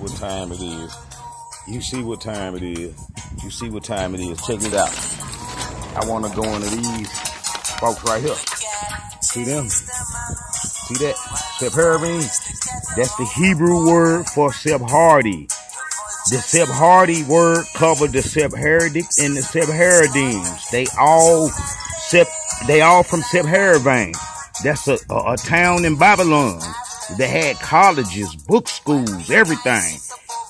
What time it is. You see what time it is. You see what time it is. Check it out. I want to go into these folks right here. See them? See that? Sepharvaim. That's the Hebrew word for Sephardi. The Sephardi word covered the Sephardic and the Sephardims. They all from Sepharvaim. That's a town in Babylon. They had colleges, book schools, everything.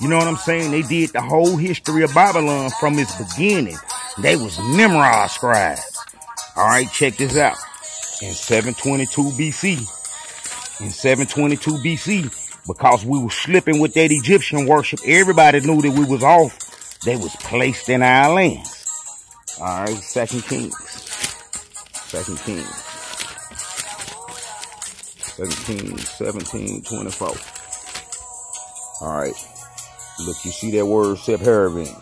You know what I'm saying? They did the whole history of Babylon from its beginning. They was Nimrod scribes. All right, check this out. In 722 BC, because we were slipping with that Egyptian worship, everybody knew that we was off. They was placed in our lands. All right, Second Kings. 17:24. All right. Look, you see that word Sepharvaim.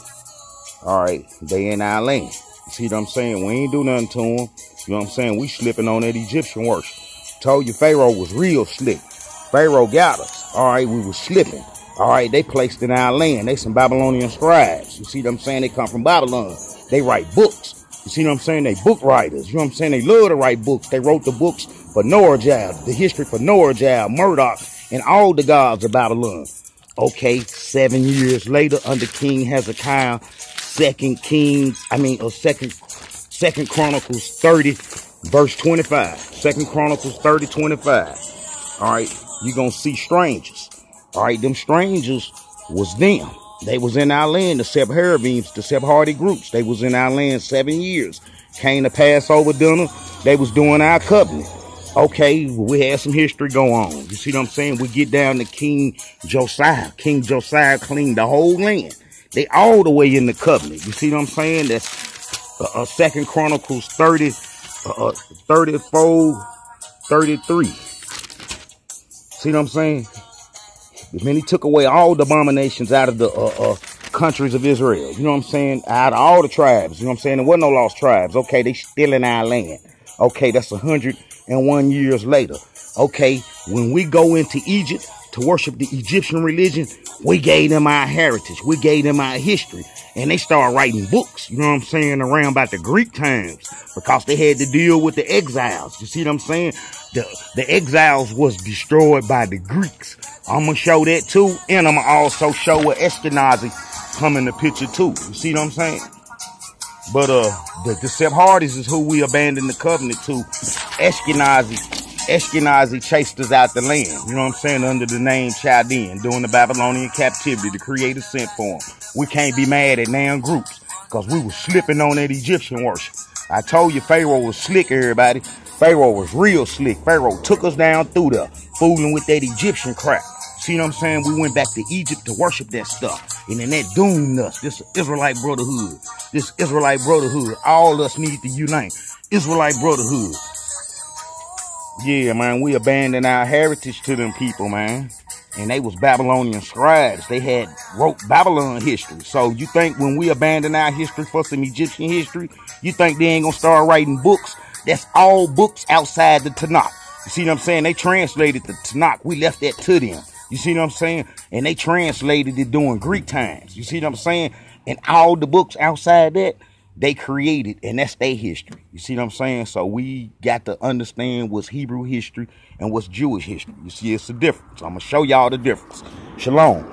All right. They in our land. You see what I'm saying? We ain't do nothing to them. You know what I'm saying? We slipping on that Egyptian worship. Told you Pharaoh was real slick. Pharaoh got us. All right. We was slipping. All right. They placed in our land. They some Babylonian scribes. You see what I'm saying? They come from Babylon. They write books. You see what I'm saying? They book writers. You know what I'm saying? They love to write books. They wrote the books for Norjab, the history for Norjab, Murdoch, and all the gods of Babylon. Okay, 7 years later, under King Hezekiah, Second Chronicles 30, verse 25. Second Chronicles 30, 25. All right, you're going to see strangers. All right, them strangers was them. They was in our land, the Sepharvaims, the Sephardi groups. They was in our land 7 years. Came to Passover dinner. They was doing our covenant. Okay, we had some history go on. You see what I'm saying? We get down to King Josiah. King Josiah cleaned the whole land. They all the way in the covenant. You see what I'm saying? That's Second Chronicles 30, 34, 33. See what I'm saying? Then he took away all the abominations out of the countries of Israel. You know what I'm saying? Out of all the tribes. You know what I'm saying? There wasn't no lost tribes. Okay, they still in our land. Okay, that's 101 years later. Okay, when we go into Egypt to worship the Egyptian religion, we gave them our heritage. We gave them our history. And they started writing books, you know what I'm saying, around about the Greek times, because they had to deal with the exiles. You see what I'm saying? The exiles was destroyed by the Greeks. I'm going to show that too. And I'm going to also show where Ashkenazi come in the picture too. You see what I'm saying? But the Sephardis is who we abandoned the covenant to. Ashkenazi chased us out the land. You know what I'm saying? Under the name Chaldean, during the Babylonian captivity. The Creator sent for them. We can't be mad at damn groups, because we were slipping on that Egyptian worship. I told you Pharaoh was slick, everybody. Pharaoh was real slick. Pharaoh took us down through there, fooling with that Egyptian crap. See what I'm saying? We went back to Egypt to worship that stuff. And then that doomed us. This Israelite brotherhood. All us need to unite. Israelite brotherhood. Yeah, man, we abandoned our heritage to them people, man. And they was Babylonian scribes. They wrote Babylon history. So you think when we abandon our history for some Egyptian history, you think they ain't gonna start writing books? That's all books outside the Tanakh. You see what I'm saying? They translated the Tanakh. We left that to them. You see what I'm saying? And they translated it during Greek times. You see what I'm saying? And all the books outside that, they created, and that's their history. You see what I'm saying? So we got to understand what's Hebrew history and what's Jewish history. You see, it's a difference. I'm going to show y'all the difference. Shalom.